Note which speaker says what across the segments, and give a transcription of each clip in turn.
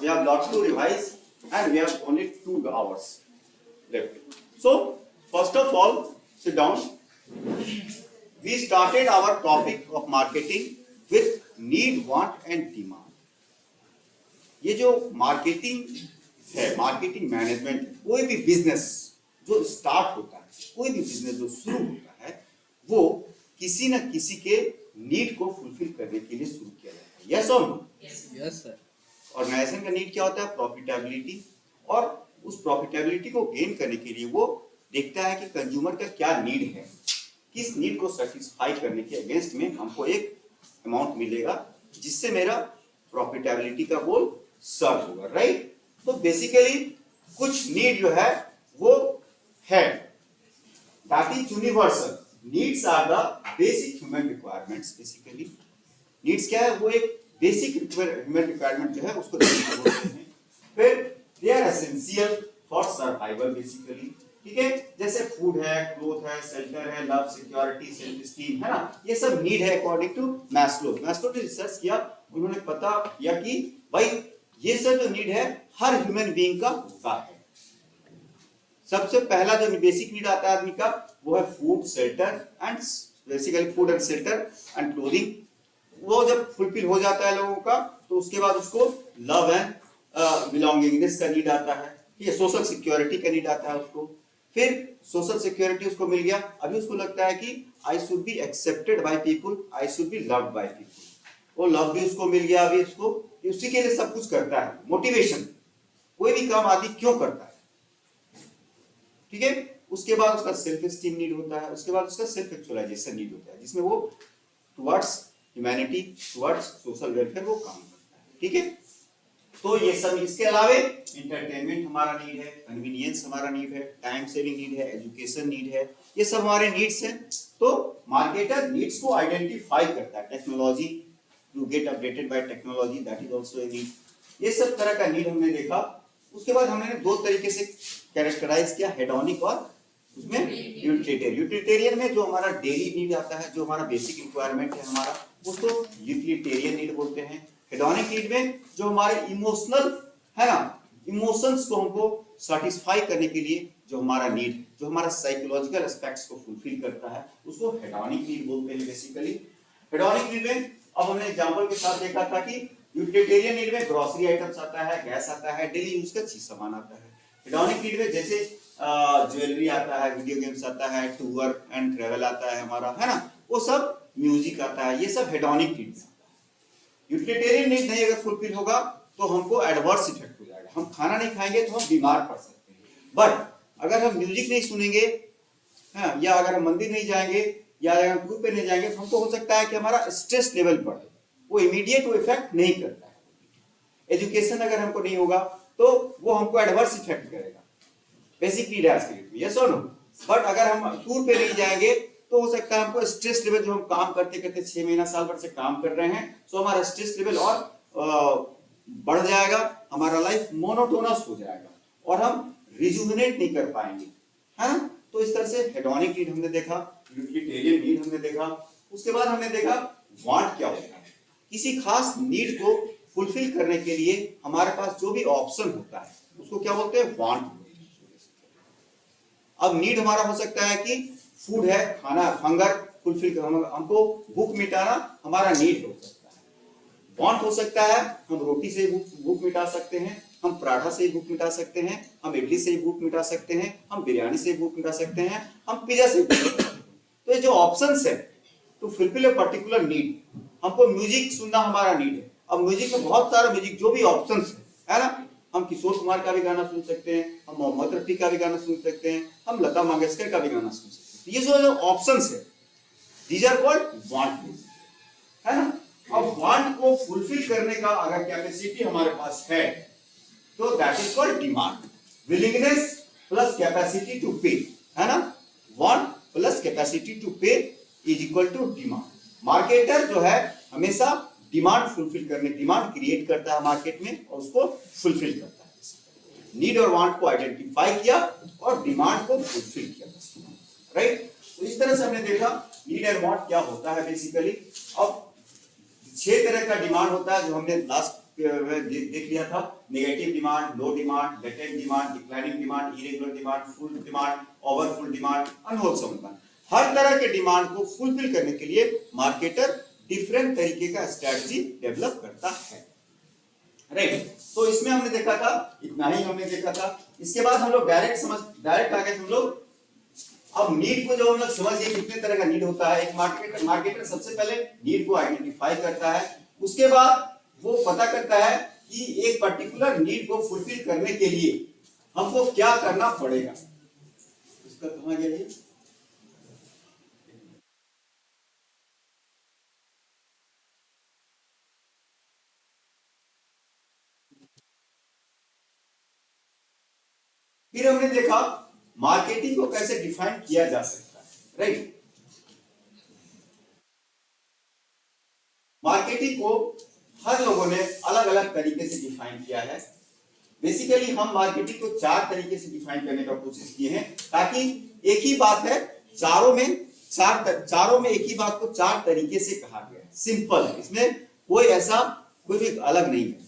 Speaker 1: we have lot to revise and we have only 2 hours left. So first of all, sit down. We started our topic of marketing with need, want and demand. ये जो marketing है, marketing management, कोई भी business जो start होता है, कोई भी बिजनेस जो शुरू होता है, वो किसी न किसी के नीड को फुलफिल करने के लिए शुरू किया जाता है। यस और नो?
Speaker 2: Yes sir.
Speaker 1: ऑर्गेनाइजेशन का नीड क्या होता है? प्रॉफिटेबिलिटी। और उस प्रॉफिटेबिलिटी को गेन करने के लिए वो देखता है कि कंज्यूमर का क्या नीड है, किस नीड को सेटिस्फाई करने के अगेंस्ट में हमको एक अमाउंट मिलेगा जिससे मेरा प्रॉफिटेबिलिटी का गोल सर्व होगा, राइट? तो बेसिकली कुछ नीड जो है वो है, that is universal. Needs are the basic human requirements. Basically needs क्या है? वो एक बेसिक ह्यूमन रिक्वायरमेंट जो है उसको बोलते हैं। फिर they are essential for survival basically, ठीक है? जैसे फूड है, क्लोथ है, शेल्टर है, लव, सिक्योरिटी, सेल्फ स्टीम, है ना? ये सब नीड है अकॉर्डिंग टू मैस्लो। मैस्लो ने रिसर्च किया, उन्होंने पता किया कि भाई ये सब जो नीड है हर ह्यूमन बीइंग का होता है। सबसे पहला जो बेसिक नीड आता है आदमी का वो है food, shelter and basically food and shelter and clothing. वो जब फुलफिल हो जाता है लोगों का तो उसके बाद उसको लव एंड बिलोंगिंगनेस का नीड आता है, ठीक है? सोशल सिक्योरिटी का नीड आता है उसको। फिर सोशल सिक्योरिटी उसको मिल गया, अभी उसको लगता है कि I should be accepted by people, I should be loved by people. वो लव भी उसको मिल गया, अभी उसको उसी के लिए सब कुछ करता है। मोटिवेशन, कोई भी काम आदमी क्यों करता है, ठीक है? उसके बाद उसका सेल्फ एस्टीम नीड होता है, उसके बाद उसका सेल्फ एक्चुअलाइजेशन नीड होता है, जिसमें वो towards humanity, towards social welfare वो काम करता है, ठीक है? तो ये सब, इसके अलावे इंटरटेनमेंट हमारा नीड है, कन्वीनियंस हमारा नीड है, टाइम सेविंग नीड है, एजुकेशन नीड है, ये सब हमारे नीड्स हैं। तो मार्केटर नीड्स को आइडेंटिफाई करता है। Technology, to get updated by technology, that is also a need. ये सब तरह का नीड हमने देखा। उसके बाद हमने दो तरीके से कैरेक्टराइज किया, हेडोनिक और उसमें यूटिलिटेरियन। यूटिलिटेरियन में जो हमारा डेली नीड आता है, जो हमारा बेसिक रिक्वायरमेंट है हमारा, उसको यूटिलिटेरियन नीड बोलते हैं। हेडोनिक नीड में जो हमारे इमोशनल है ना, इमोशंस को हमको सेटिस्फाई करने के लिए जो हमारा नीड, जो हमारा साइकोलॉजिकल एस्पेक्ट्स को फुलफिल करता है, उसको हेडोनिक नीड बोलते हैं बेसिकली। हेडोनिक नीड में अब हमने एग्जांपल के साथ देखा था कि यूटिलिटेरियन नीड में ग्रोसरी आइटम्स आता है, गैस आता है, डेली यूज का चीज सामान आता है। हेडोनिक नीड में जैसे ज्वेलरी आता है, वीडियो गेम्स आता है, टूर एंड ट्रैवल आता है हमारा, है ना? वो सब, म्यूजिक आता है, ये सब हेडोनिक नीड है। यूटिलिटेरियन नीड नहीं अगर फुलफिल होगा तो हमको एडवर्स इफेक्ट हो जाएगा। हम खाना नहीं खाएंगे तो हम बीमार पड़ सकते हैं। बट अगर हम म्यूजिक नहीं सुनेंगे, हाँ, या अगर हम मंदिर नहीं जाएंगे, या अगर हम टूर पे नहीं जाएंगे, तो हमको हो सकता है कि हमारा स्ट्रेस लेवल बढ़े। वो इमीडिएट वो इफेक्ट नहीं करता है। एजुकेशन अगर हमको नहीं होगा तो वो हमको एडवर्स इफेक्ट करेगा। बेसिक नीड है आज के लिए, यस और नो? बट अगर हम टूर पे नहीं जाएंगे तो हो सकता है हमको स्ट्रेस लेवल, जो हम काम करते करते 6 महीना साल भर से काम कर रहे हैं, तो हमारा स्ट्रेस लेवल और बढ़ जाएगा, हमारा लाइफ मोनोटोनस हो जाएगा और हम रिजुविनेट नहीं कर पाएंगे, है ना? तो इस तरह से हेडोनिक नीड हमने देखा, यूटिलिटेरियन नीड हमने देखा। उसके बाद हमने देखा वांट क्या होता है। किसी खास नीड को फुलफिल करने के लिए हमारे पास जो भी ऑप्शन होता है उसको क्या बोलते हैं? वांट। अब नीड हमारा हो सकता है कि फूड है, खाना, हंगर फुलफिल करना, हमको भूख मिटाना हमारा नीड हो सकता है। वांट हो सकता है हम रोटी से भूख मिटा सकते हैं, हम पराठा से भूख मिटा सकते हैं, हम इडली से भूख मिटा सकते हैं, हम बिरयानी से भूख मिटा सकते हैं, हम पिज्जा से भूख मिटा सकते हैं। तो ये जो ऑप्शंस है to fulfil a particular need, हमको म्यूजिक सुनना हमारा नीड है। अब म्यूजिक में बहुत सारा म्यूजिक, जो भी ऑप्शंस है ना, हम किशोर कुमार का भी गाना सुन सकते हैं, हम मोहम्मद रफी का भी गाना सुन सकते हैं, हम लता मंगेशकर का भी गाना सुन सकते हैं। ये जो ऑप्शंस है, दीज आर कॉल्ड वांट, है ना? अब वांट को फुलफिल करने का अगर कैपेसिटी हमारे पास है तो that is called demand. Willingness plus capacity to pay, है ना? Want plus capacity to pay is equal to demand. Marketer जो है हमेशा डिमांड फुलफिल करने, डिमांड क्रिएट करता है मार्केट में और उसको फुलफिल करता है। नीड और वांट को आइडेंटिफाई किया और डिमांड को फुलफिल किया, राइट? तो इस तरह से हमने देखा नीड एंड वांट क्या होता है बेसिकली। अब 6 तरह का डिमांड होता है जो हमने लास्ट देख लिया था, negative demand, low demand, latent demand, declining demand, irregular demand, full demand, overfull demand, unwholesome demand. हर तरह के डिमांड को फुलफिल करने के लिए मार्केटर डिफरेंट तरीके का स्ट्रेटजी डेवलप करता है, राइट। तो इसमें हमने देखा था, इतना ही हमने देखा था। इसके बाद हम लोग डायरेक्ट आगे हम लोग अब नीड को, जब हम लोग समझ गए कितने तरह का नीड होता है। एक मार्केटर सबसे पहले नीड को आइडेंटिफाई करता है, उसके बाद वो पता करता है कि एक पर्टिकुलर नीड को फुलफिल करने के लिए हमको क्या करना पड़ेगा। इसका कहां गया ये? फिर हमने देखा मार्केटिंग को कैसे डिफाइन किया जा सकता है, राइट। मार्केटिंग को हर लोगों ने अलग अलग तरीके से डिफाइन किया है। बेसिकली हम मार्केटिंग को 4 तरीके से डिफाइन करने का कोशिश किए हैं, ताकि एक ही बात है, चारों में एक ही बात को 4 तरीके से कहा गया है। सिंपल है, इसमें कोई भी अलग नहीं है।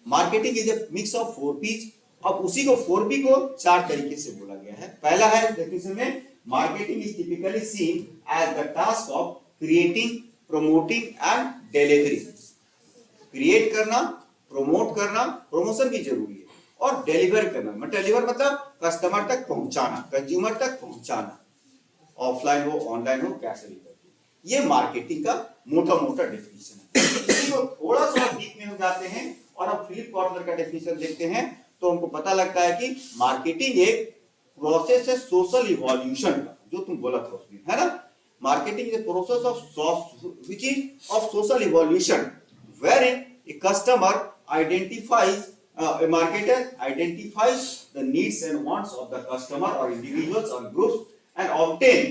Speaker 1: Marketing is a mix of 4 P's। अब उसी को 4P को 4 तरीके से बोला गया है। पहला है डेफिनेशन में, marketing is typically seen as the task of creating, promoting and delivering. Create करना, प्रमोट करना, प्रमोशन भी जरूरी है, और डिलीवर करना। डिलीवर मतलब कस्टमर तक पहुंचाना, कंज्यूमर तक पहुंचाना, ऑफलाइन हो, ऑनलाइन हो, कैसे भी करके। ये मार्केटिंग का मोटा डेफिनेशन है। इसी को थोड़ा सा डीप में हम जाते हैं और हम फिलिप कॉटलर का डेफिनेशन देखते हैं, तो हमको पता लगता है कि मार्केटिंग एक प्रोसेस है सोशल इवोल्यूशन का, जो तुम बोला था उसमें, है ना। Marketing is a process of social evolution wherein a customer identifies a marketer identifies the needs and wants of the customer or individuals or groups and obtain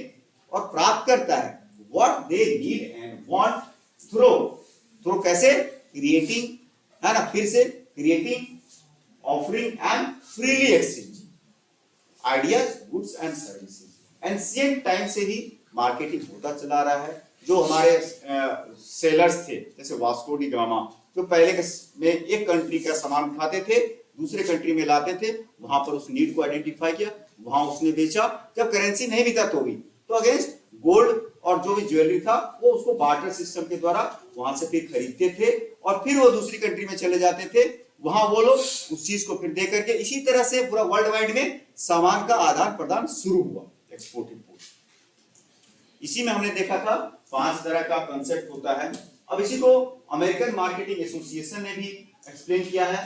Speaker 1: और प्राप्त करता है what they need and want through कैसे, creating, है ना, फिर से creating, offering and freely exchanging ideas, goods and services। Ancient time से ही मार्केटिंग होता चला रहा है। जो हमारे सेलर्स थे, जैसे वास्को डी गामा, जो पहले में एक कंट्री का सामान उठाते थे, दूसरे कंट्री में लाते थे, वहां पर उस नीड को आइडेंटिफाई किया, वहां उसने बेचा। जब करेंसी नहीं भी था तो अगेंस्ट गोल्ड और जो भी ज्वेलरी था, वो उसको बार्टर सिस्टम के द्वारा वहां से फिर खरीदते थे, और फिर वो दूसरी कंट्री में चले जाते थे, वहां वो लोग उस चीज को फिर दे करके, इसी तरह से पूरा वर्ल्ड वाइड में सामान का आदान प्रदान शुरू हुआ, एक्सपोर्ट इंपोर्ट। इसी में हमने देखा था 5 तरह का कंसेप्ट होता है। अब इसी को अमेरिकन मार्केटिंग एसोसिएशन ने भी एक्सप्लेन किया है।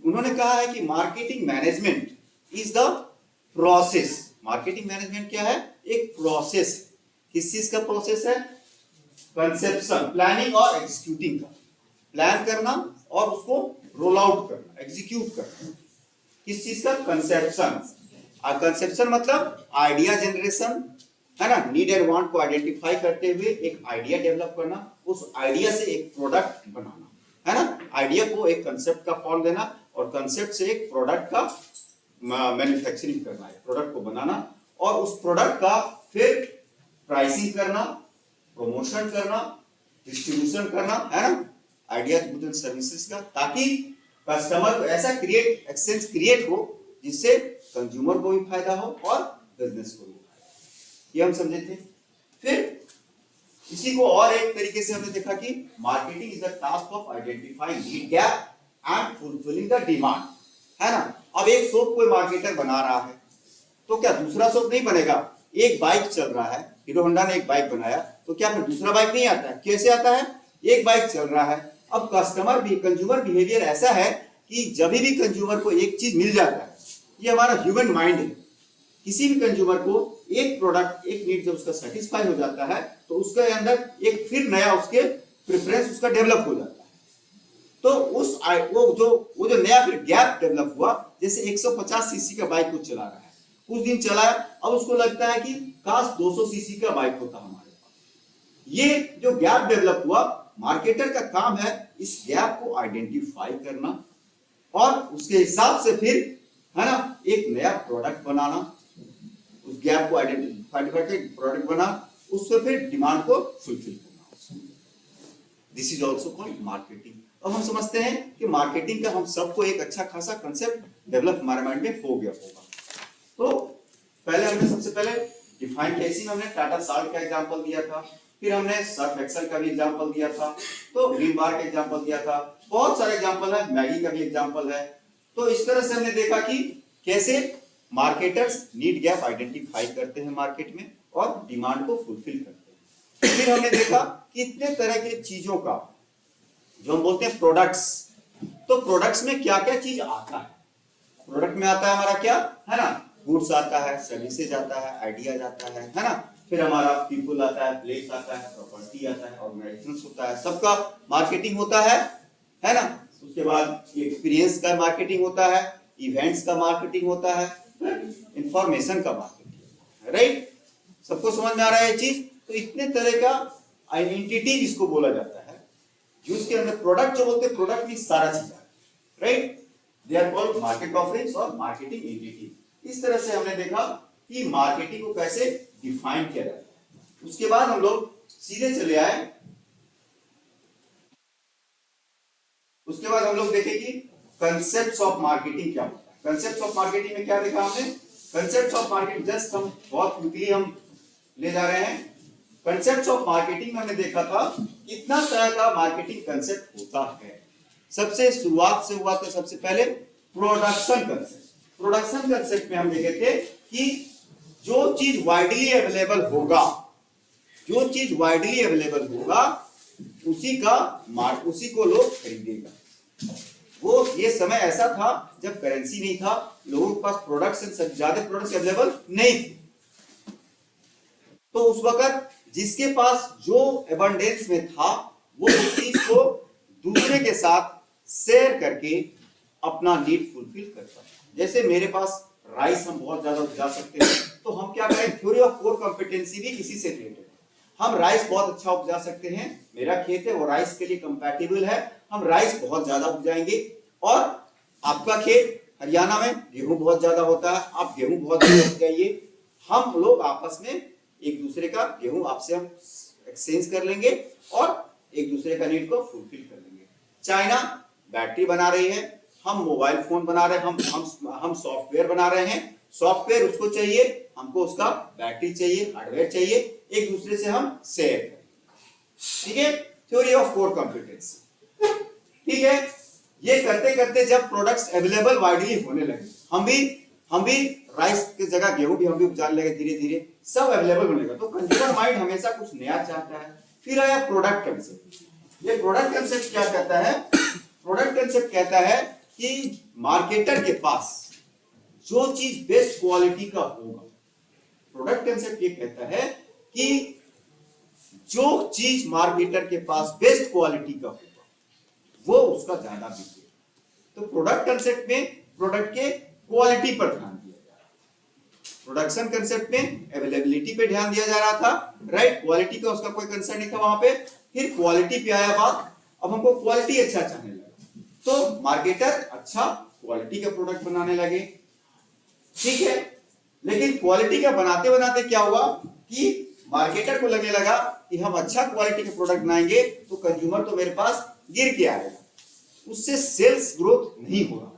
Speaker 1: उन्होंने कहा है कि marketing management is the process. Marketing management क्या है? एक प्रोसेस। किस चीज का प्रोसेस है? कंसेप्शन, प्लानिंग और एग्जीक्यूटिंग का। प्लान करना और उसको रोल आउट करना, एग्जीक्यूट करना। किस चीज का? कंसेप्शन। कंसेप्शन मतलब आइडिया जनरेशन, है ना, नीड एंड वांट को आइडेंटिफाई करते हुए एक आइडिया डेवलप करना, उस आइडिया से एक प्रोडक्ट बनाना, है ना। आइडिया को एक कंसेप्ट का फॉर्म देना और कंसेप्ट से एक प्रोडक्ट का मैन्युफैक्चरिंग करना है, प्रोडक्ट को बनाना, और उस प्रोडक्ट का फिर प्राइसिंग करना, प्रमोशन करना, डिस्ट्रीब्यूशन करना, है ना, आइडिया गुड्स एंड सर्विसेज का, ताकि कस्टमर को ऐसा एक्सचेंज क्रिएट हो जिससे कंज्यूमर को भी फायदा हो और बिजनेस को भी। ये हम समझे थे। फिर इसी को और एक तरीके से हमने देखा कि marketing is the task of identifying need gap and fulfilling the demand, है ना। अब एक शॉप कोई मार्केटर बना रहा है, तो क्या दूसरा शॉप नहीं बनेगा? एक बाइक चल रहा है, हीरो होंडा ने एक बाइक बनाया, तो क्या फिर दूसरा बाइक नहीं आता है? कैसे आता है? एक बाइक चल रहा है। अब कंज्यूमर बिहेवियर ऐसा है कि जब भी कंज्यूमर को एक चीज मिल जाता है, ये हमारा ह्यूमन माइंड है, किसी भी कंज्यूमर को एक प्रोडक्ट, एक नीड जब उसका सेटिस्फाई हो जाता है, तो उसके अंदर एक फिर नया उसके प्रेफरेंस उसका डेवलप हो जाता है। तो वो जो नया फिर गैप डेवलप हुआ, जैसे 150 सीसी का बाइक को चला रहा है, कुछ दिन चलाया, अब उसको लगता है कि काश 200 सीसी का बाइक होता हमारे पास। ये जो गैप डेवलप हुआ, मार्केटर का काम है इस गैप को आइडेंटिफाई करना और उसके हिसाब से फिर, है ना, एक नया प्रोडक्ट बनाना, उस गैप को आइडेंटिफाई करके प्रोडक्ट बना, उससे फिर डिमांड को फुलफिल करना। This is also called marketing. अब हम समझते हैं कि मार्केटिंग का हम सबको एक अच्छा खासा कंसेप्ट डेवलप हमारे माइंड में हो गया होगा। तो पहले हमने सबसे पहले डिफाइन किया, इसी में हमने टाटा साल्ट का एग्जांपल दिया था, फिर हमने सर्फ एक्सेल का भी एग्जांपल दिया था, तो ग्रीन बार का एग्जांपल दिया था, बहुत सारे एग्जांपल है, मैगी का भी एग्जांपल है। तो इस तरह से हमने देखा कि कैसे मार्केटर्स नीड गैप आइडेंटिफाई करते हैं मार्केट में और डिमांड को फुलफिल करते हैं। फिर हमने देखा कि इतने तरह के चीजों का जो हम बोलते हैं प्रोडक्ट्स, तो प्रोडक्ट्स में क्या क्या चीज आता है। प्रोडक्ट में आता है हमारा क्या है ना, गुड्स आता है, सर्विसेज आता है, आइडियाज आता है ना, फिर हमारा पीपल आता है, प्लेस आता है, प्रॉपर्टी आता है, ऑर्गेनाइजेशन होता है, सबका मार्केटिंग होता है ना। उसके बाद एक्सपीरियंस का मार्केटिंग होता है, इवेंट्स का मार्केटिंग होता है, इंफॉर्मेशन का मार्केटिंग, राइट। सबको समझ में आ रहा है ये चीज। तो इतने तरह का आइडेंटिटी जिसको बोला जाता है, जो उसके अंदर प्रोडक्ट जो बोलते हैं, प्रोडक्ट में सारा चीज है, right. They are called market offerings और मार्केटिंग एंटिटी। इस तरह से हमने देखा कि मार्केटिंग को कैसे डिफाइन किया जाता है। उसके बाद हम लोग सीधे चले आए, उसके बाद हम लोग देखे कि कंसेप्ट्स ऑफ मार्केटिंग क्या होता है। कंसेप्ट्स ऑफ मार्केटिंग में क्या देखा हमने, कंसेप्ट्स ऑफ मार्केटिंग जस्ट हम बहुत क्विकली हम ले जा रहे हैं। कंसेप्ट्स ऑफ मार्केटिंग में हमने देखा था कितना तरह का मार्केटिंग कंसेप्ट होता है। सबसे शुरुआत से हुआ था सबसे पहले प्रोडक्शन कंसेप्ट। प्रोडक्शन कंसेप्ट में हम देखे थे कि जो चीज वाइडली अवेलेबल होगा, जो चीज वाइडली अवेलेबल होगा उसी को लोग खरीदेगा। वो ये समय ऐसा था जब करेंसी नहीं था, लोगों के पास प्रोडक्ट्स ज्यादा प्रोडक्ट्स अवेलेबल नहीं थे, तो उस वक्त जिसके पास जो एबंडेंस में था वो उस चीज को दूसरे के साथ शेयर करके अपना नीड फुलफिल करता है। जैसे मेरे पास राइस हम बहुत ज्यादा उपजा सकते हैं, तो हम क्या करें, थ्योरी ऑफ कोर कॉम्पिटेंसी भी इसी से रिलेटेड है। हम राइस बहुत अच्छा उपजा सकते हैं, मेरा खेत है वो राइस के लिए कंपैटिबल है, हम राइस बहुत ज्यादा उपजाएंगे। और आपका खेत हरियाणा में गेहूं बहुत ज्यादा होता है, आप गेहूं बहुत ज्यादा उपजाइए, हम लोग आपस में एक दूसरे का गेहूं आपसे हम एक्सचेंज कर लेंगे और एक दूसरे का नीड को फुलफिल कर लेंगे। चाइना बैटरी बना रही है, हम मोबाइल फोन बना रहे हैं, हम सॉफ्टवेयर बना रहे हैं, सॉफ्टवेयर उसको चाहिए, हमको उसका बैटरी चाहिए, हार्डवेयर चाहिए, एक दूसरे से हम शेयर करें। ठीक है, थ्योरी ऑफ कोर कॉम्पिटेंसी। ठीक है, ये करते करते जब प्रोडक्ट्स अवेलेबल वाइडली होने लगे, हम भी राइस की जगह गेहूं भी हम भी उपजाने लगे, धीरे धीरे सब अवेलेबल होने लगा। तो कंज्यूमर माइंड हमेशा कुछ नया चाहता है। फिर आया प्रोडक्ट कंसेप्ट। ये प्रोडक्ट कंसेप्ट क्या कहता है, प्रोडक्ट कंसेप्ट कहता है कि मार्केटर के पास जो चीज बेस्ट क्वालिटी का होगा, प्रोडक्ट कंसेप्ट ये कहता है कि जो चीज मार्केटर के पास बेस्ट क्वालिटी का होगा वो उसका ज्यादा बिकेगा। तो प्रोडक्ट कंसेप्ट में प्रोडक्ट के क्वालिटी पर ध्यान दिया जा रहा है। प्रोडक्शन कंसेप्ट में अवेलेबिलिटी पे ध्यान दिया जा रहा था, राइट। क्वालिटी का उसका कोई कंसर्न नहीं था वहां पे। फिर क्वालिटी पे आया बात, अब हमको क्वालिटी अच्छा चाहने लगा, तो मार्केटर अच्छा क्वालिटी का प्रोडक्ट बनाने लगे। ठीक है, लेकिन क्वालिटी का बनाते बनाते क्या हुआ कि मार्केटर को लगने लगा कि हम अच्छा क्वालिटी का प्रोडक्ट बनाएंगे तो कंज्यूमर तो मेरे पास गिर के आएगा, उससे सेल्स ग्रोथ नहीं हो रहा।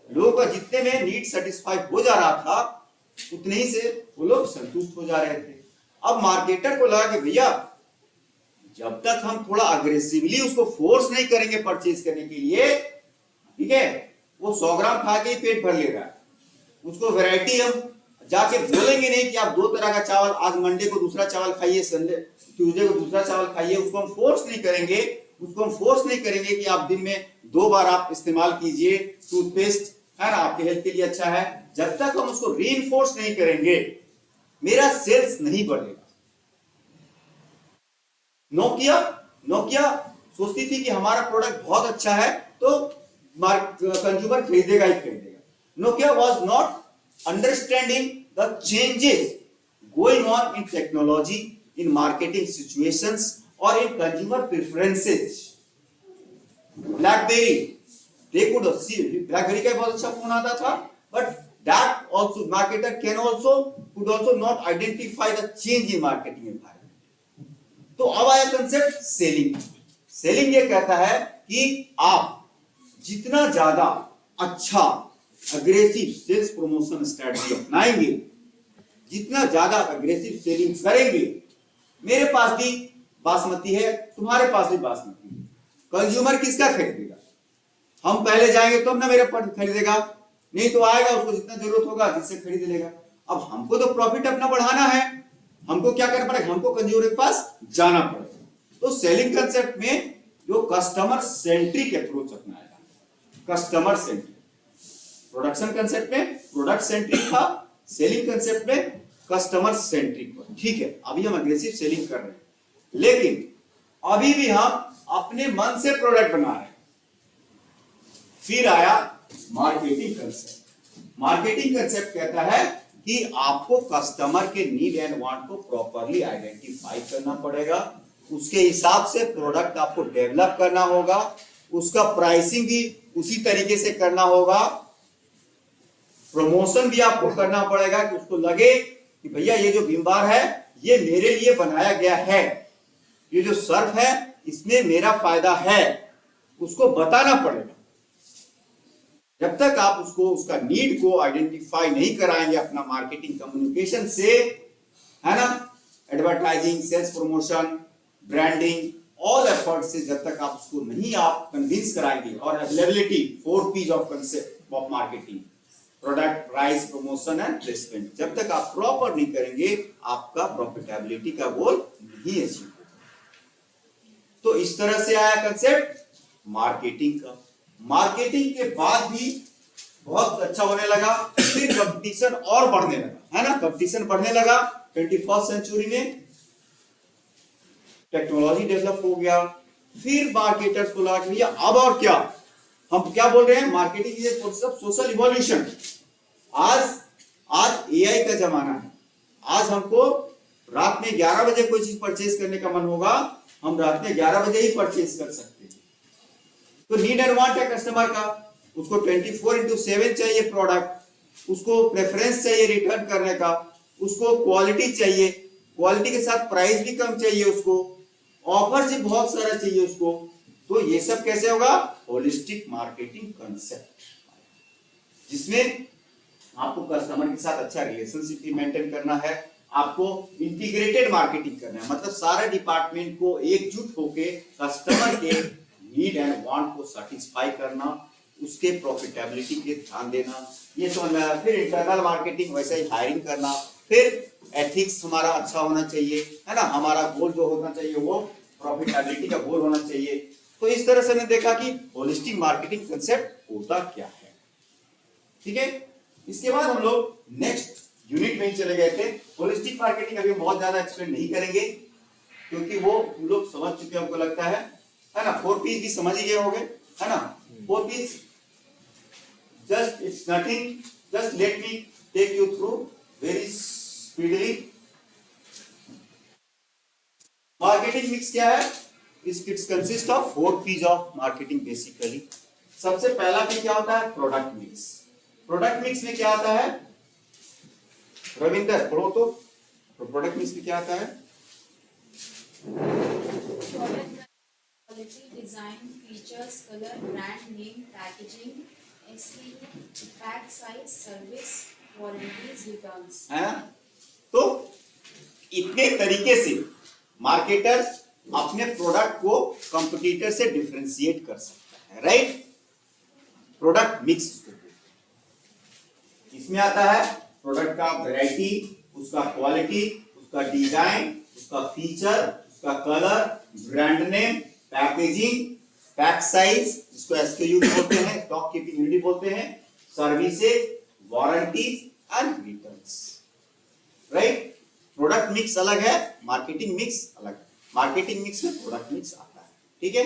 Speaker 1: लोगों का जितने में नीड सेटिस्फाई हो जा रहा था उतने ही से वो लोग संतुष्ट हो जा रहे थे। अब मार्केटर को लगा कि भैया जब तक हम थोड़ा अग्रेसिवली उसको फोर्स नहीं करेंगे परचेज करने के लिए, ठीक है, वो 100 ग्राम खा के ही पेट भर ले रहा है। उसको वैरायटी हम जाके बोलेंगे नहीं कि आप 2 तरह का चावल, आज मंडे को दूसरा चावल खाइए, संडे ट्यूसडे को दूसरा चावल खाइए, उसको हम फोर्स नहीं करेंगे। उसको हम फोर्स नहीं करेंगे कि आप दिन में 2 बार आप इस्तेमाल कीजिए टूथपेस्ट, है ना, आपके हेल्थ के लिए अच्छा है। जब तक हम उसको रीइंफोर्स नहीं करेंगे मेरा सेल्स नहीं बढ़ेगा। नोकिया सोचती थी कि हमारा प्रोडक्ट बहुत अच्छा है तो कंज्यूमर खरीदेगा ही खरीदेगा। Nokia was not understanding the changes going on in technology, in marketing situations और in consumer preferences. BlackBerry, they could see BlackBerry का बहुत अच्छा फोन आता था, but that also marketer could also not identify the change in marketing environment। तो अब आया concept selling. Selling ये कहता है कि आप जितना ज्यादा अच्छा अग्रेसिव सेल्स प्रमोशन स्ट्रेटजी अपनाएंगे, जितना ज्यादा अग्रेसिव सेलिंग करेंगे, मेरे पास भी बासमती है, तुम्हारे पास भी बासमती है, कंज्यूमर किसका खरीदेगा? हम पहले जाएंगे तो ना मेरे पर खरीदेगा, नहीं तो आएगा उसको जितना जरूरत होगा जिससे खरीद लेगा। अब हमको तो प्रॉफिट अपना बढ़ाना है, हमको क्या करना पड़ेगा? हमको कंज्यूमर के पास जाना पड़ेगा। तो सेलिंग कंसेप्ट में जो कस्टमर सेंट्रिक अप्रोच अपनाया जाता है, कस्टमर सेंट्रिक। प्रोडक्शन कंसेप्ट में प्रोडक्ट सेंट्रिक था, सेलिंग कंसेप्ट में कस्टमर सेंट्रिक। ठीक है, अभी हम अग्रेसिव सेलिंग कर रहे हैं, लेकिन अभी भी हम अपने मन से प्रोडक्ट बना रहे हैं। फिर आया मार्केटिंग कंसेप्ट। मार्केटिंग कंसेप्ट कहता है कि आपको कस्टमर के नीड एंड वांट को प्रॉपरली आइडेंटिफाई करना पड़ेगा, उसके हिसाब से प्रोडक्ट आपको डेवलप करना होगा, उसका प्राइसिंग भी उसी तरीके से करना होगा, प्रमोशन भी आपको करना पड़ेगा कि उसको लगे कि भैया ये जो विम बार है ये मेरे लिए बनाया गया है, ये जो सर्फ है इसमें मेरा फायदा है, उसको बताना पड़ेगा। जब तक आप उसको उसका नीड को आइडेंटिफाई नहीं कराएंगे अपना मार्केटिंग कम्युनिकेशन से, है ना, advertising, sales promotion, branding, all effort से जब तक आप उसको नहीं आप कन्विंस कराएंगे, और availability 4 P's of concept of marketing, product, price, promotion and placement, जब तक आप प्रॉपर नहीं करेंगे आपका प्रॉफिटेबिलिटी का गोल नहीं अचीव होगा। तो इस तरह से आया कंसेप्ट मार्केटिंग का। मार्केटिंग के बाद भी बहुत अच्छा होने लगा, फिर कंपटीशन और बढ़ने लगा, है ना, कंपटीशन बढ़ने लगा। 21st सेंचुरी में टेक्नोलॉजी डेवलप हो गया, फिर मार्केटर्स को लगा कि भैया अब और क्या, हम क्या बोल रहे हैं, marketing is a process of social evolution. आज एआई का जमाना है, आज हमको रात में 11 बजे कोई चीज परचेज करने का मन होगा, हम रात में 11 बजे ही परचेज कर सकते हैं। तो नीड एंड वांट है कस्टमर का, उसको 24/7 चाहिए प्रोडक्ट, उसको प्रेफरेंस चाहिए रिटर्न करने का, उसको क्वालिटी चाहिए, क्वालिटी के साथ प्राइस भी कम चाहिए, उसको ऑफर से बहुत सारा चाहिए उसको। तो ये सब कैसे होगा? होलिस्टिक मार्केटिंग कंसेप्ट, जिसमें आपको कस्टमर के साथ अच्छा रिलेशनशिप मेंटेन करना है, आपको इंटीग्रेटेड मार्केटिंग करना है, मतलब सारे डिपार्टमेंट को एकजुट होके कस्टमर के नीड एंड वांट को सेटिस्फाई करना, उसके प्रॉफिटेबिलिटी पे ध्यान देना, ये समझ में आया। फिर इंटरनल मार्केटिंग, वैसे ही हायरिंग करना, फिर एथिक्स हमारा अच्छा होना चाहिए, है ना, हमारा गोल जो होना चाहिए वो प्रॉफिटेबिलिटी का गोल होना चाहिए। तो इस तरह से हमने देखा कि होलिस्टिक मार्केटिंग कंसेप्ट होता क्या है। ठीक है, इसके बाद हम लोग नेक्स्ट यूनिट में चले गए थे। होलिस्टिक मार्केटिंग अभी बहुत ज्यादा एक्सप्लेन नहीं करेंगे, क्योंकि वो हम लोग समझ चुके हैं, हमको लगता है ना। 4 P's भी समझ ही गए होंगे, है ना। 4 P's just it's nothing, just let me take you through very speedily. Marketing mix क्या है? It consists of 4 P's of marketing basically. सबसे पहला P क्या होता है? Product mix. प्रोडक्ट मिक्स में क्या आता है? रविंदर पढ़ो तो प्रोडक्ट मिक्स में क्या आता है?
Speaker 2: Quality, design, features, color, brand name, packaging, SKU, pack size, service, warranties, returns.
Speaker 1: है ना? तो इतने तरीके से मार्केटर्स अपने प्रोडक्ट को कंपटीटर से डिफरेंशिएट कर सकता है, राइट। प्रोडक्ट मिक्स इसमें आता है प्रोडक्ट का वैरायटी, उसका क्वालिटी, उसका डिजाइन, उसका फीचर, उसका colour, brand name, packaging, pack size जिसको एसकेयू बोलते हैं, स्टॉक कीपिंग यूनिट बोलते हैं, services, warranties and returns, right. Product mix अलग है, मार्केटिंग मिक्स अलग है। मार्केटिंग मिक्स में प्रोडक्ट मिक्स आता है, ठीक है।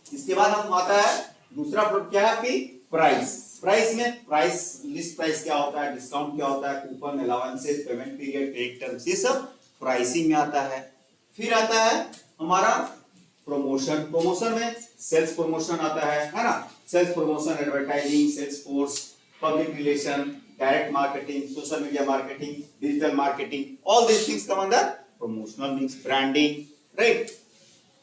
Speaker 1: इसके बाद हम आता है दूसरा प्रोडक्ट क्या है कि प्राइस। प्राइस में प्राइस लिस्ट प्राइस क्या होता है, डिस्काउंट क्या होता है, coupon, allowances, payment period, credit terms, ये सब प्राइसिंग में आता है। फिर आता है हमारा प्रमोशन। प्रमोशन में सेल्स प्रमोशन आता है ना, sales promotion, advertising, sales force, public relation, direct marketing, social media marketing, digital marketing, all this things come under promotional mix, branding, right.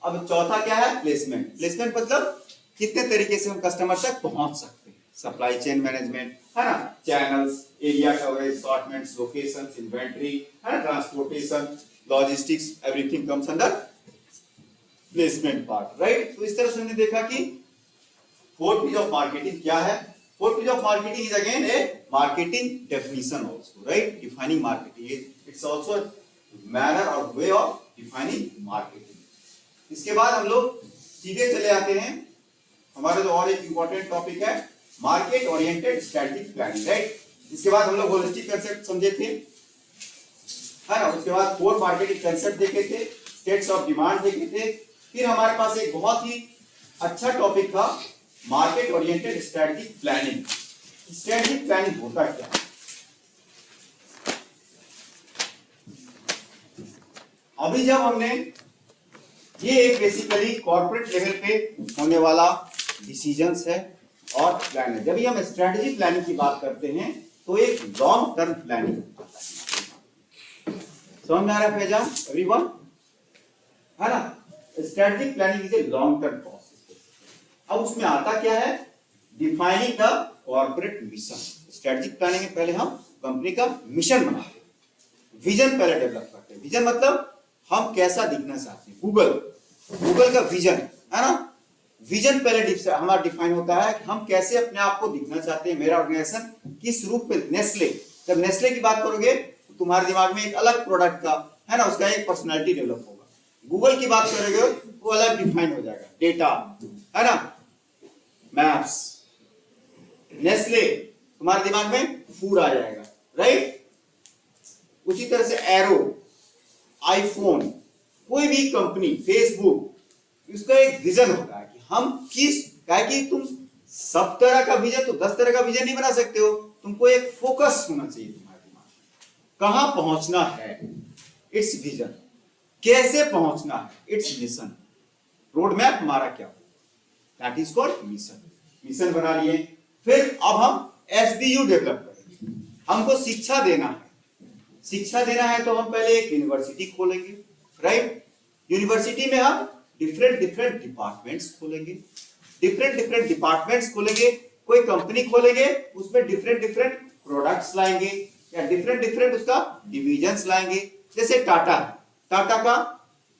Speaker 1: अब चौथा क्या है? प्लेसमेंट। प्लेसमेंट मतलब कितने तरीके से हम कस्टमर तक पहुंच सकते हैं। सप्लाई चेन मैनेजमेंट है ना, channels, area coverage, assortments, locations, inventory है ना, transportation, logistics, everything comes under placement part, right. तो इस तरह से हमने देखा कि फोर्थ पीस ऑफ मार्केटिंग क्या है। Fourth piece of marketing is again a marketing definition also, right, defining marketing. It's also manner और वे ऑफ डिफाइनिंग मार्केटिंग। इसके बाद हम लोग सीधे चले आते हैं हमारे जो और एक इंपॉर्टेंट टॉपिक है, market oriented strategic planning, right. इसके बाद हम लोग होलिस्टिक कंसेप्ट समझे थे, है ना। उसके बाद 4 मार्केटिंग कंसेप्ट देखे थे, स्टेट्स ऑफ डिमांड देखे थे। फिर हमारे पास एक बहुत ही अच्छा टॉपिक था, market oriented strategic planning. Strategic planning होता क्या है? अभी जब हमने ये एक बेसिकली कॉर्पोरेट लेवल पे होने वाला डिसीजंस है और प्लान है। जब भी हम स्ट्रेटेजिक प्लानिंग की बात करते हैं तो एक लॉन्ग टर्म प्लानिंग समझ में आ रहा है फैजान एवरीवन, है ना। Strategic planning is a long term process. अब उसमें आता क्या है? Defining the corporate mission. Strategic planning में पहले हम कंपनी का मिशन बनाते हैं, विजन पहले डेवलप करते हैं। विजन मतलब हम कैसा दिखना चाहते हैं। गूगल का विजन है ना, विजन पहले हमारा डिफाइन होता है कि हम कैसे अपने आप को दिखना चाहते हैं। मेरा ऑर्गेनाइजेशन किस रूप में, नेस्ले, जब नेस्ले की बात करोगे तो तुम्हारे दिमाग में एक अलग प्रोडक्ट का है ना, उसका एक पर्सनालिटी डेवलप होगा। गूगल की बात करोगे वो अलग डिफाइन हो जाएगा, डेटा है ना, मैप्स। नेस्ले तुम्हारे दिमाग में फूड आ जाएगा, राइट। उसी तरह से एरो, आईफोन, कोई भी कंपनी, फेसबुक, उसका एक विजन होता है कि हम किस, क्या कि तुम सब तरह का विजन, तो 10 तरह का विजन नहीं बना सकते हो। तुमको एक फोकस होना चाहिए तुम्हारे दिमाग में, कहां पहुंचना है, इट्स विजन। कैसे पहुंचना है, इट्स मिशन। रोड मैप हमारा क्या हो, that is called mission. Mission बना लिए, फिर अब हम एसबीयू डेवलप करेंगे। हमको शिक्षा देना है। शिक्षा देना है तो हम पहले एक यूनिवर्सिटी खोलेंगे, राइट। यूनिवर्सिटी में हम डिफरेंट डिपार्टमेंट्स खोलेंगे, डिफरेंट डिपार्टमेंट्स खोलेंगे। कोई कंपनी खोलेंगे, उसमें डिफरेंट प्रोडक्ट्स लाएंगे या डिफरेंट उसका डिविजन्स लाएंगे। जैसे टाटा का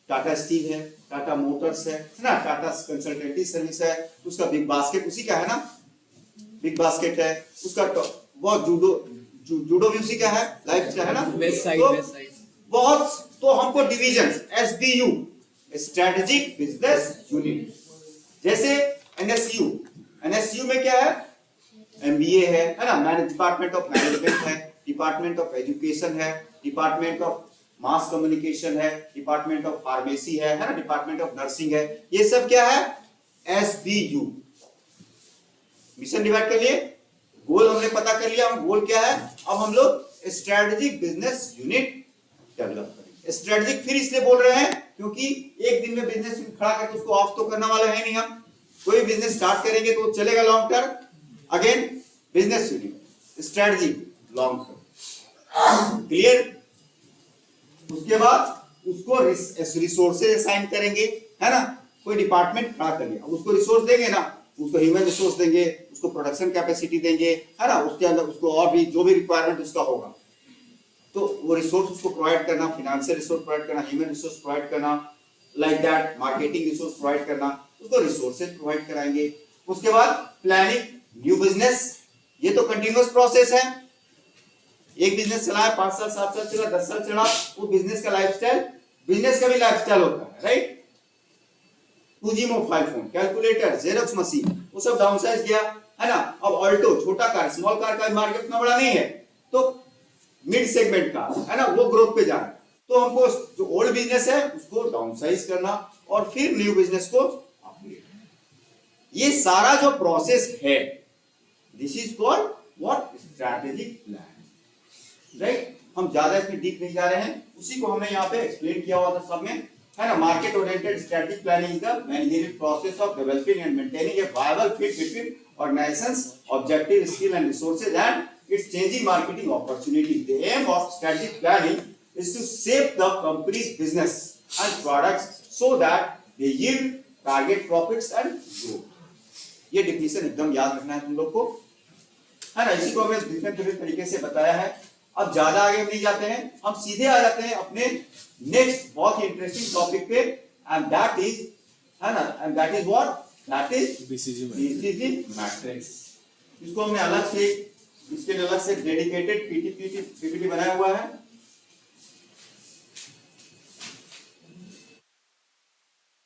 Speaker 1: टाटा स्टील है, टाटा मोटर्स है ना, टाटा कंसल्टेंसी सर्विस है, उसका बिग बास्केट उसी का है ना, बिग बास्केट है उसका। वो जूडो भी उसी का है, लाइफ है ना, वेस्ट साइड बहुत। तो हमको division SBU, strategic business unit. जैसे एनएसयू में क्या है, एमबीए है ना, डिपार्टमेंट ऑफ मैनेजमेंट है, डिपार्टमेंट ऑफ एजुकेशन है, डिपार्टमेंट ऑफ मास कम्युनिकेशन है, डिपार्टमेंट ऑफ फार्मेसी है ना, डिपार्टमेंट ऑफ नर्सिंग है। ये सब क्या है, एसबीयू। मिशन डिवाइड कर लिए, गोल हमने पता कर लिया, हम गोल क्या है। अब हम लोग स्ट्रेटेजिक बिजनेस यूनिट डेवलप करेंगे। स्ट्रेटेजिक फिर इसलिए बोल रहे हैं क्योंकि एक दिन में बिजनेस खड़ा करके उसको ऑफ तो करने वाले हैं नहीं हम। कोई बिजनेस स्टार्ट करेंगे तो चलेगा long term. Again business unit, strategic, long term, clear. उसके बाद उसको रिसोर्सेज असाइन करेंगे, है ना। कोई डिपार्टमेंट खड़ा कर लिया, उसको रिसोर्स देंगे ना, उसको ह्यूमन रिसोर्स देंगे, उसको प्रोडक्शन कैपेसिटी देंगे, है ना, उसके अंदर उसको और भी जो भी रिक्वायरमेंट उसका होगा तो वो रिसोर्स उसको प्रोवाइड करना, फाइनेंशियल रिसोर्स प्रोवाइड करना, ह्यूमन रिसोर्स प्रोवाइड करना, like that, marketing resource provide करना, उसको रिसोर्सेज प्रोवाइड कराएंगे। उसके बाद प्लानिंग न्यू बिजनेस, ये तो कंटिन्यूअस प्रोसेस है। एक बिजनेस चला है, 5 साल 7 साल चला, 10 साल चला, वो बिजनेस का लाइफस्टाइल, बिजनेस का भी लाइफस्टाइल होता है, right. 2G mobile phone, calculator, xerox machine, वो सब डाउनसाइज किया, है ना। अब ऑल्टो, छोटा कार, स्मॉल कार का मार्केट इतना बड़ा नहीं है, तो मिड सेगमेंट का है ना, वो ग्रोथ पे जा रहा है। तो हमको जो ओल्ड बिजनेस है उसको डाउनसाइज करना और फिर न्यू बिजनेस को अपग्रेड। ये सारा जो प्रोसेस है, this is called what, strategic plan, right. हम ज्यादा इसमें डीप नहीं जा रहे हैं, उसी को हमने यहाँ पे एक्सप्लेन किया हुआ था सब में, है ना। Market oriented strategic planning is the managerial process of developing and maintaining A viable fit between organisations objective, skill and resources and its changing marketing opportunity. The aim of strategic planning is to shape the company's business and products so that they yield target profits and growth. ये definition एकदम याद रखना है तुम लोग को, है ना। इसी को हमने डिफरेंट डिफरेंट तरीके से बताया है। अब ज्यादा आगे हम नहीं जाते हैं, हम सीधे आ जाते हैं अपने नेक्स्ट बहुत ही इंटरेस्टिंग टॉपिक पे, एंड दैट इज, है ना, and that is what, that is BCG matrix. इसको हमने अलग से, इसके लिए अलग से डेडिकेटेड पीपीटी बनाया हुआ है।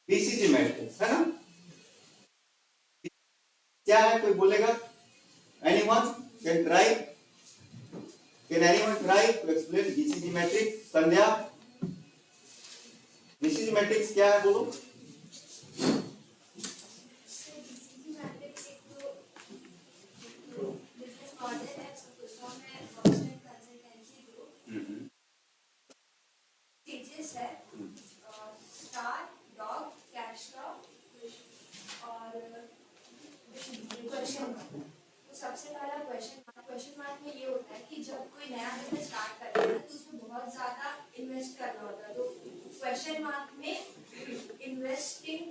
Speaker 1: बीसीजी मैट्रिक्स, है ना, क्या है, कोई बोलेगा? Anyone can try? Can anyone try to explain BCG matrix? Sandhya, BCG matrix क्या है बोलो?
Speaker 3: BCG मैट्रिक्स एक तो बिजनेस मॉडल है, फॉर्म है बॉस्टन कंसल्टेंसी ग्रुप, स्टेजेस है, स्टार, डॉग, कैश काउ और क्वेश्चन। सबसे पहला क्वेश्चन मार्क में ये होता है कि जब कोई नया बिजनेस स्टार्ट करता है तो उसमें बहुत ज्यादा इन्वेस्ट करना होता है, तो क्वेश्चन मार्क में investing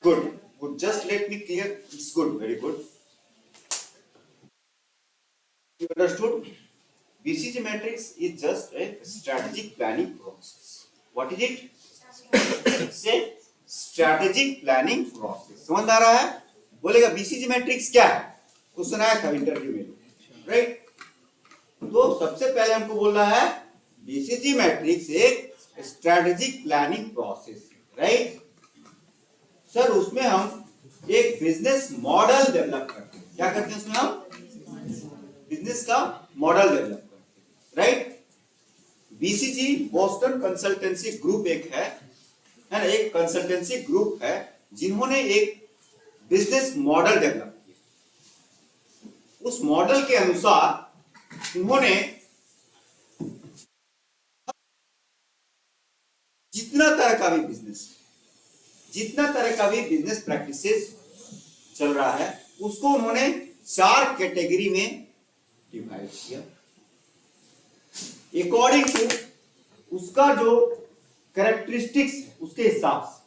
Speaker 1: Good. Just let me clear. It's good. Very good. You understood? BCG matrix is just a strategic planning process. What is it? It's a strategic planning process. समझ आ रहा है? बोलेगा BCG matrix क्या है? Question आया था interview में, right? तो सबसे पहले हमको बोलना है BCG मैट्रिक्स एक strategic planning process, right? Sir उसमें हम एक बिजनेस मॉडल डेवलप करते हैं। क्या करते हैं उसमें? हम बिजनेस का मॉडल डेवलप करते हैं, right? BCG Boston consultancy group एक है ना, एक कंसल्टेंसी ग्रुप है जिन्होंने एक बिजनेस मॉडल डेवलप किया। उस मॉडल के अनुसार उन्होंने जितना तरह का भी बिजनेस प्रैक्टिसेस चल रहा है उसको उन्होंने 4 कैटेगरी में डिवाइड किया। अकॉर्डिंग टू उसका जो कैरेक्टरिस्टिक्स है उसके हिसाब से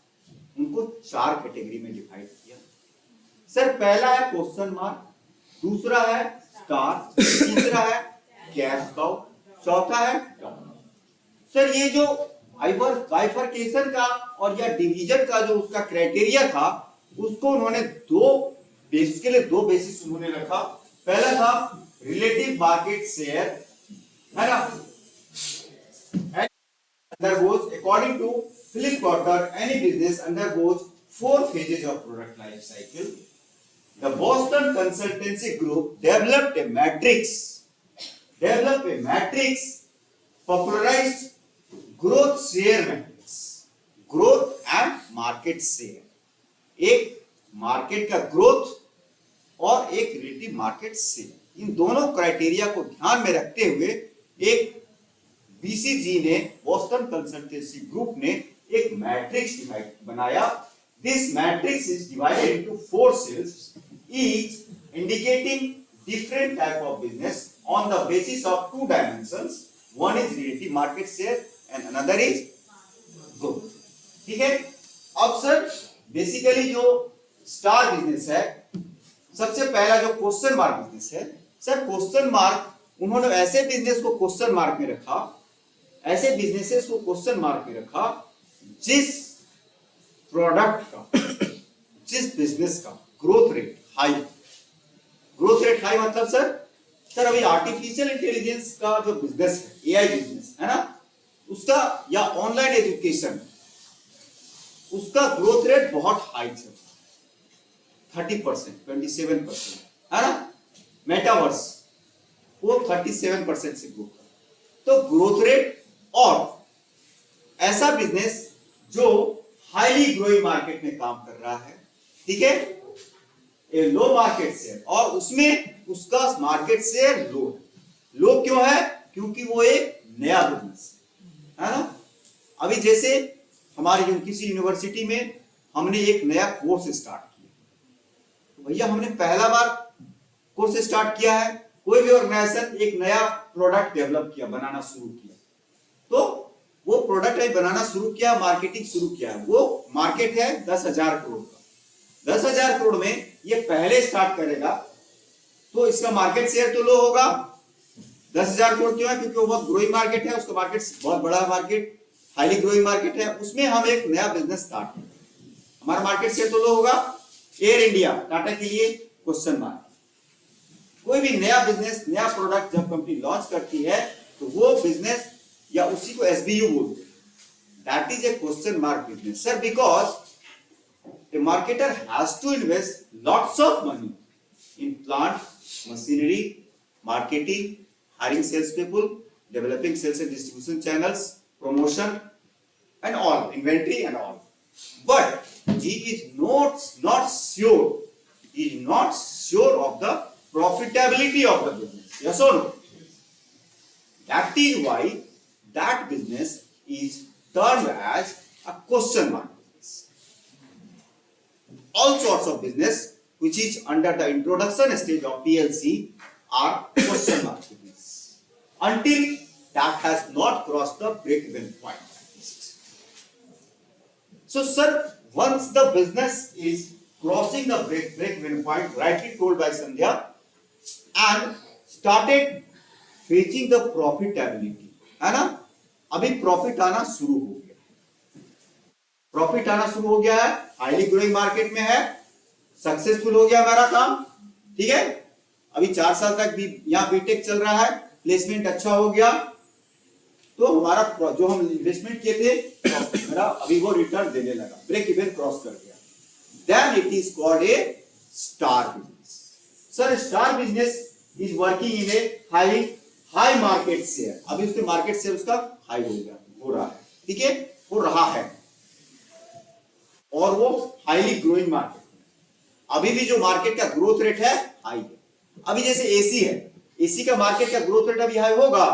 Speaker 1: उनको 4 कैटेगरी में डिवाइड किया। सर पहला है क्वेश्चन मार्क, दूसरा है स्टार, तीसरा है कैश काउ, चौथा है डॉग। सर ये जो बाइफरकेशन का और या डिवीजन का जो उसका क्राइटेरिया था उसको उन्होंने बेसिकली दो बेसिस उन्होंने रखा। पहला था रिलेटिव मार्केट शेयर, है ना, undergoes according to Philip Kotler any business undergoes 4 phases of product life cycle. The Boston Consultancy Group developed a matrix popularized growth share matrix, growth and market share, एक market का growth और एक relative market share, इन दोनों criteria को ध्यान में रखते हुए एक बीसीजी ने, बोस्टन कंसल्टेंसी ग्रुप ने एक मैट्रिक्स बनाया। This matrix is divided into 4 cells, each indicating different type of business on the basis of 2 dimensions, one is relative market share and another is growth. ठीक है। अब sir basically जो star business है, सबसे पहला जो question mark business है, sir question mark उन्होंने ऐसे बिजनेस को क्वेश्चन मार्क में रखा, ऐसे बिजनेसेस को क्वेश्चन मार्क में रखा जिस प्रोडक्ट का, जिस बिजनेस का ग्रोथ रेट हाई मतलब सर अभी आर्टिफिशियल इंटेलिजेंस का जो बिजनेस है, एआई बिजनेस है ना, उसका या ऑनलाइन एजुकेशन, उसका ग्रोथ रेट बहुत हाई है, 30%, 27%, है ना। मेटावर्स वो 37% से ग्रो कर, तो ग्रोथ रेट और ऐसा बिजनेस जो हाईली ग्रोइंग मार्केट में काम कर रहा है, ठीक है, ए लो मार्केट शेयर, और उसमें उसका मार्केट शेयर लो क्यों है? क्योंकि वो एक नया बिजनेस है ना। अभी जैसे हमारी किसी यूनिवर्सिटी में हमने एक नया कोर्स स्टार्ट किया, तो भैया हमने पहला बार कोर्स स्टार्ट किया है, कोई भी ऑर्गेनाइजेशन एक नया प्रोडक्ट डेवलप किया, बनाना शुरू किया, तो वो प्रोडक्ट बनाना शुरू किया, मार्केटिंग शुरू किया, वो मार्केट है 10,000 करोड़ का। 10,000 करोड़ में ये पहले स्टार्ट करेगा तो इसका मार्केट शेयर तो लो होगा। 10,000 करोड़ क्यों है? क्योंकि वो बहुत ग्रोइंग मार्केट है, उसका मार्केट बहुत बड़ा मार्केट, हाईली ग्रोइंग मार्केट है, उसमें हम एक नया बिजनेस स्टार्ट करें, हमारा मार्केट शेयर तो लो होगा। एयर इंडिया, टाटा के लिए क्वेश्चन मार्क। कोई भी नया बिजनेस, नया प्रोडक्ट जब कंपनी लॉन्च करती है तो वो बिजनेस या उसी को एसबीयू बोलते हैं, that is a question mark business sir, because a marketer has to invest lots of money in plant, machinery, marketing, hiring sales people, developing sales and distribution channels, promotion and all, inventory and all. But he is not sure. He is not sure of the profitability of the business. Yes or no? That is why that business is termed as a question mark business. All sorts of business which is under the introduction stage of PLC are question mark business until that has not crossed the break-even point. So, sir, once the business is crossing the break-even point, rightly told by Sandhya, and started fetching the profitability, है ना? अभी profit आना शुरू हो गया, profit आना शुरू हो गया है, हाईली ग्रोइंग मार्केट में है, सक्सेसफुल हो गया हमारा काम, ठीक है। अभी 4 साल तक भी यहाँ बीटेक चल रहा है, प्लेसमेंट अच्छा हो गया, तो हमारा जो हम इन्वेस्टमेंट किए थे मेरा अभी वो रिटर्न देने लगा, ब्रेक इवन क्रॉस कर गया, then it is called a star business. Sir, star business is working in a high market share, अभी उसके मार्केट शेयर उसका हाई हो गया, हो रहा है, ठीक है, हो रहा है, और वो हाईली ग्रोइंग मार्केट में, अभी भी जो मार्केट का ग्रोथ रेट है हाई है। अभी जैसे एसी है, एसी का मार्केट का ग्रोथ रेट अभी हाई होगा,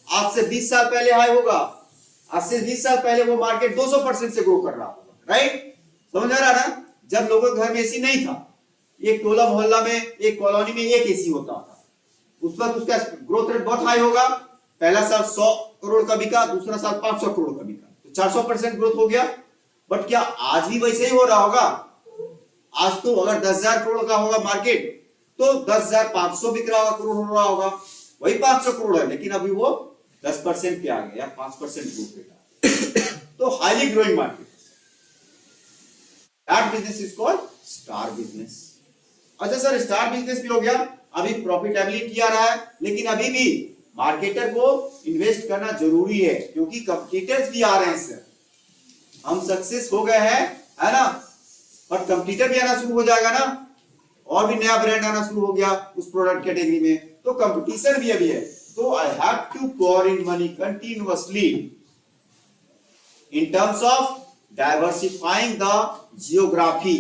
Speaker 1: आज से 20 साल पहले हाई होगा, आज से 20 साल पहले वो मार्केट 200% से ग्रो कर रहा होगा, राइट? समझ आ रहा ना? जब लोगों के घर में एसी नहीं था, एक टोला मोहल्ला में, एक कॉलोनी में एक एसी होता था, उस वक्त उसका ग्रोथ रेट बहुत हाई होगा, पहला साल 100 करोड़ का बिका, दूसरा साल 500 करोड़ का बिका, तो 400% ग्रोथ हो गया। बट क्या आज भी वैसे ही हो रहा होगा? आज तो अगर 10,000 करोड़ का होगा मार्केट तो 10,500 बिक रहा होगा, करोड़ हो रहा होगा, वही 500 करोड़ है, लेकिन अभी वो 10% पे आ गया या 5% ग्रोथ रेट है, तो highly growing market, that business is called star business. अच्छा सर, स्टार बिजनेस भी हो गया, अभी प्रॉफिटेबिलिटी आ रहा है, लेकिन अभी भी मार्केटर को इन्वेस्ट करना जरूरी है, क्योंकि कंपटीटर्स भी आ रहे हैं सर, हम सक्सेस हो गए हैं, है ना, पर कंपटीटर भी आना शुरू हो जाएगा ना, और भी नया ब्रांड आना शुरू हो गया उस प्रोडक्ट कैटेगरी में, तो कंपटीशन भी अभी है, तो I have to pour in money continuously in terms of diversifying the geography,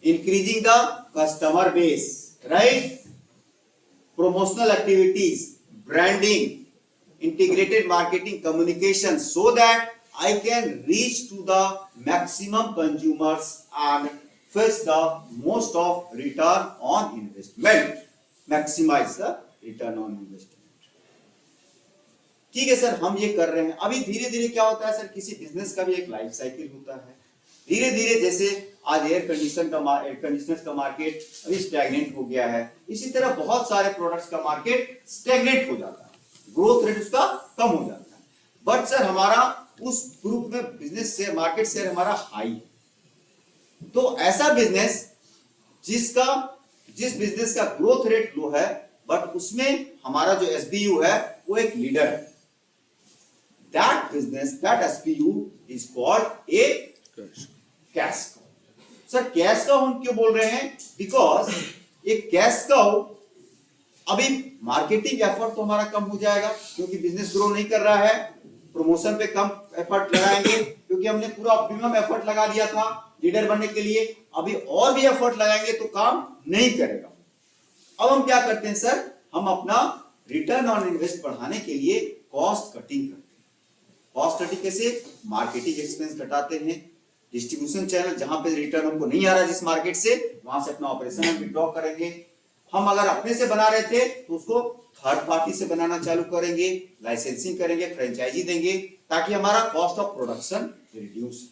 Speaker 1: increasing the customer base, right? Promotional activities, branding, integrated marketing, communication, so that I can reach to the maximum consumers and fetch the most of return on investment, maximize the return on investment. ठीक है sir, हम ये कर रहे हैं। अभी धीरे धीरे क्या होता है सर, किसी बिजनेस का भी एक लाइफ साइकिल होता है, धीरे धीरे, जैसे आज एयर कंडीशनर का मार्केट अभी स्टैग्नेंट हो गया है, इसी तरह बहुत सारे प्रोडक्ट्स का मार्केट स्टैग्नेंट हो जाता है, ग्रोथ रेट उसका कम हो जाता है। बट सर, हमारा उस ग्रुप में बिजनेस से मार्केट शेयर हमारा हाई है, तो ऐसा बिजनेस जिस बिजनेस का ग्रोथ रेट लो है, बट उसमें हमारा जो एसबीयू है वो एक लीडर है, that business, that SBU is called a cash cow. Sir, cash cow हम क्यों बोल रहे हैं? बिकॉज एक कैश काउ, अभी मार्केटिंग एफर्ट तो हमारा कम हो जाएगा क्योंकि बिजनेस ग्रो नहीं कर रहा है, प्रमोशन पे कम एफर्ट लगाएंगे क्योंकि हमने पूरा ऑप्टिमम एफर्ट लगा दिया था लीडर बनने के लिए, अभी और भी एफर्ट लगाएंगे तो काम नहीं करेगा। अब हम क्या करते हैं सर, हम अपना रिटर्न ऑन इन्वेस्ट बढ़ाने के लिए कॉस्ट कटिंग करते हैं। कॉस्ट कटिंग कैसे? मार्केटिंग एक्सपेंस घटाते हैं, डिस्ट्रीब्यूशन चैनल जहां पे रिटर्न हमको नहीं आ रहा है जिस मार्केट से, वहां से अपना ऑपरेशन हम विड्रॉ करेंगे, हम अगर अपने से बना रहे थे तो उसको थर्ड पार्टी से बनाना चालू करेंगे, लाइसेंसिंग करेंगे, फ्रेंचाइजी देंगे, ताकि हमारा cost of production reduce,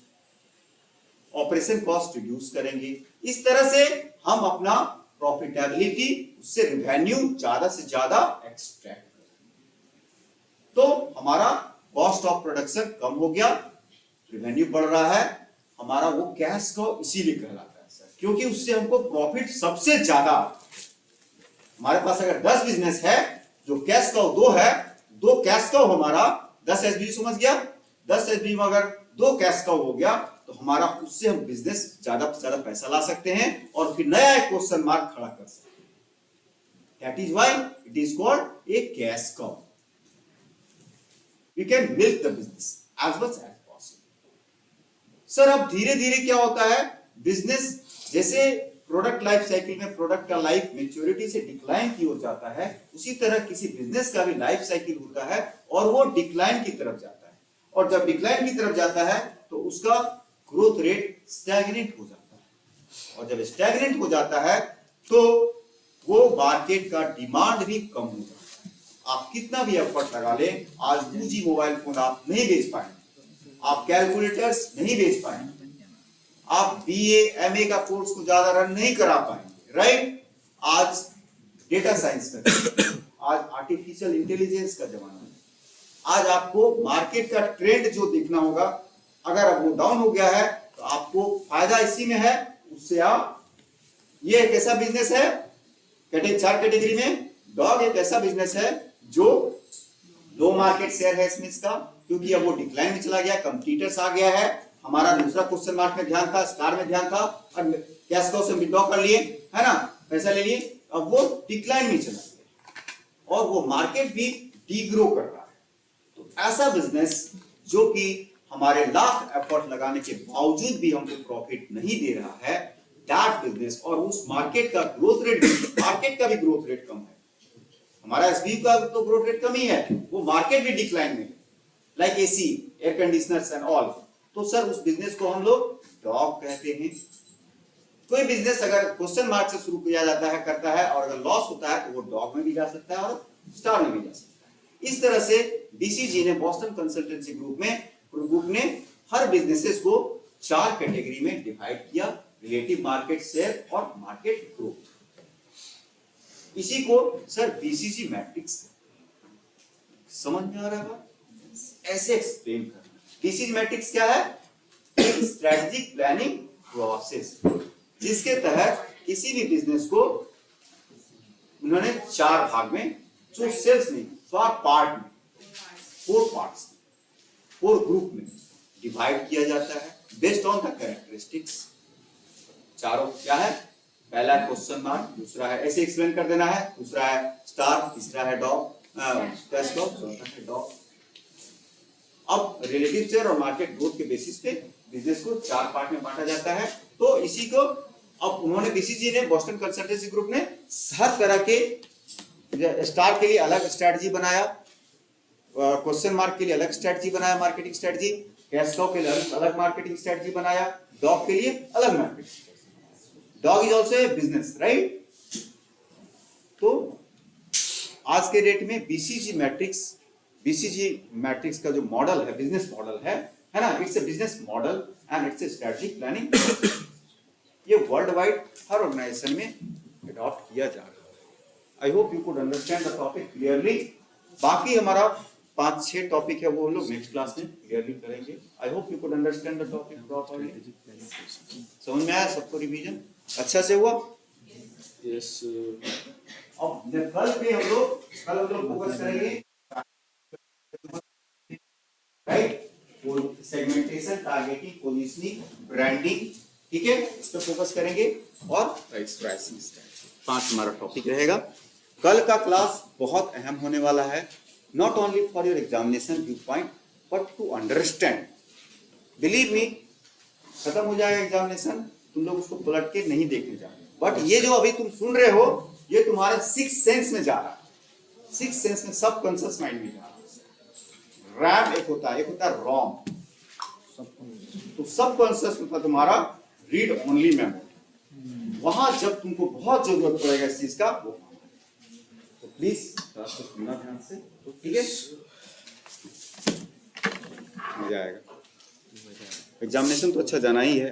Speaker 1: operation cost reduce करेंगे। इस तरह से हम अपना प्रॉफिटेबिलिटी, उससे रेवेन्यू ज्यादा से ज्यादा एक्सट्रैक्ट करेंगे। तो हमारा कॉस्ट ऑफ प्रोडक्शन कम हो गया, रेवेन्यू बढ़ रहा है, हमारा वो कैश को इसीलिए कहलाता है सर, क्योंकि उससे हमको प्रॉफिट सबसे ज्यादा। हमारे पास अगर 10 बिजनेस है, जो कैश का 2 है, 2 कैश का हमारा 10 एसबी, समझ गया, 10 एसबी में अगर 2 कैश का हो गया तो हमारा उससे हम बिजनेस ज्यादा से ज्यादा पैसा ला सकते हैं और फिर नया एक क्वेश्चन मार्क खड़ा कर सकते हैं। That is why it is called a cash cow. We can milk the business as much as possible. Sir अब धीरे धीरे क्या होता है, बिजनेस जैसे प्रोडक्ट लाइफ साइकिल में प्रोडक्ट का लाइफ मैच्योरिटी से डिक्लाइन की ओर जाता है, उसी तरह किसी बिजनेस का भी लाइफ साइकिल होता है और वो डिक्लाइन की तरफ जाता है। और जब डिक्लाइन की तरफ जाता है तो उसका ग्रोथ रेट स्टैग्नेंट हो जाता है, और जब स्टैग्नेंट हो जाता है तो वो मार्केट का डिमांड भी कम हो जाता है। आप कितना भी एफर्ट लगा लें, आज 2G मोबाइल फोन आप नहीं बेच पाएंगे, आप कैलकुलेटर्स नहीं बेच पाएंगे, आप BA MA का कोर्स को ज्यादा रन नहीं करा पाएंगे, राइट। आज डेटा साइंस का, आज आर्टिफिशियल इंटेलिजेंस का जमाना है। आज आपको मार्केट का ट्रेंड जो देखना होगा, अगर अब वो डाउन हो गया है तो आपको फायदा इसी में है, उससे आप, ये एक ऐसा बिजनेस है, 4 कैटेगरी में डॉग एक ऐसा बिजनेस है जो लो मार्केट शेयर है इसमें इसका, क्योंकि अब वो डिक्लाइन में चला गया, कंपटीटर्स आ गया है। हमारा दूसरा क्वेश्चन मार्क में ध्यान था, स्टार में ध्यान था, और कैश काउ से विड्रॉ कर लिए, है ना, पैसा ले लिए, अब वो डिक्लाइन में चला गया और वो मार्केट भी डीग्रो कर रहा है। तो ऐसा बिजनेस जो कि हमारे लाख एफर्ट लगाने के बावजूद भी हमको प्रॉफिट नहीं दे रहा है, दैट बिजनेस, और उस मार्केट का ग्रोथ रेट, मार्केट का भी ग्रोथ रेट कम है, हमारा एसबी का तो ग्रोथ रेट कम ही है, वो मार्केट भी डिक्लाइन में, like AC, air conditioners and all. तो सर उस बिजनेस को हम लोग डॉग कहते हैं। कोई बिजनेस अगर क्वेश्चन मार्क से शुरू किया जाता है, करता है, और अगर लॉस होता है तो वो डॉग में भी जा सकता है और स्टार में भी जा सकता है। इस तरह से BCG ने, बॉस्टन कंसल्टेंसी ग्रुप ने हर बिजनेसेस को 4 कैटेगरी में डिवाइड किया, रिलेटिव मार्केट शेयर और मार्केट ग्रोथ। इसी को सर BCG मैट्रिक्स, समझ में आ रहा है, ऐसे एक्सप्लेन करना। BCG मैट्रिक्स क्या है? स्ट्रेटेजिक प्लानिंग प्रोसेस, जिसके तहत किसी भी बिजनेस को उन्होंने 4 भाग में, जो सेल्स नहीं, 4 पार्ट में, 4 पार्ट्स, 4 ग्रुप में डिवाइड किया जाता है बेस्ड ऑन द कैरेक्टरिस्टिक्स। चारों क्या है? पहला क्वेश्चन मार्क, दूसरा है ऐसे एक्सप्लेन कर देना है, दूसरा है स्टार, तीसरा है डॉग, कैश काउ, चौथा है डॉग। अब रिलेटिव शेयर और मार्केट ग्रोथ के बेसिस पे बिजनेस को 4 पार्ट में बांटा जाता है। तो इसी को अब उन्होंने, BCG ने, बॉस्टन कंसल्टेंसी ग्रुप ने हर तरह के, स्टार के लिए अलग स्ट्रेटजी बनाया, क्वेश्चन मार्क के लिए अलग स्ट्रेटजी बनाया, मार्केटिंग स्ट्रेटजी, कैश काउ के लिए अलग मार्केटिंग स्ट्रेटजी बनाया, डॉग के लिए अलग marketing. Dog is also a business, right. तो आज के डेट में BCG मैट्रिक्स का जो मॉडल है, बिजनेस मॉडल है ना, it's a business model and it's a strategic planning. ये वर्ल्ड वाइड हर ऑर्गेनाइजेशन में अडॉप्ट किया जा रहा है। I hope you could understand the topic clearly. बाकी हमारा 5-6 टॉपिक है, वो हम लोग नेक्स्ट क्लास में क्लियरली करेंगे। I hope you could understand the topic properly. समझ में आया सबको? रिवीजन अच्छा से हुआ?
Speaker 4: यस।
Speaker 1: अब कल हम लोग फोकस करेंगे, right, segmentation, targeting, positioning, branding, ठीक है, इस पर फोकस करेंगे, और प्राइसिंग स्ट्रेटजी। 5 हमारा टॉपिक रहेगा। कल का क्लास बहुत अहम होने वाला है, not only for your examination view point but to understand. Believe me, खत्म हो जाएगा एग्जामिनेशन, तुम लोग उसको पलट के नहीं देखने जा रहे, बट ये जो अभी तुम सुन रहे हो, ये तुम्हारे 6 सेंस में जा रहा है, 6 सेंस में, सब कॉन्शियस माइंड में जा रहा है। रैम एक होता है रोम, तो सब कॉन्शियस मतलब तुम्हारा रीड ओनली मेमोरी। वहां जब तुमको बहुत जरूरत पड़ेगा इस चीज का वो तो प्लीज क्लास को सुनना ध्यान से, तो ठीक है, मजा आएगा। एग्जामिनेशन तो अच्छा जाना ही है।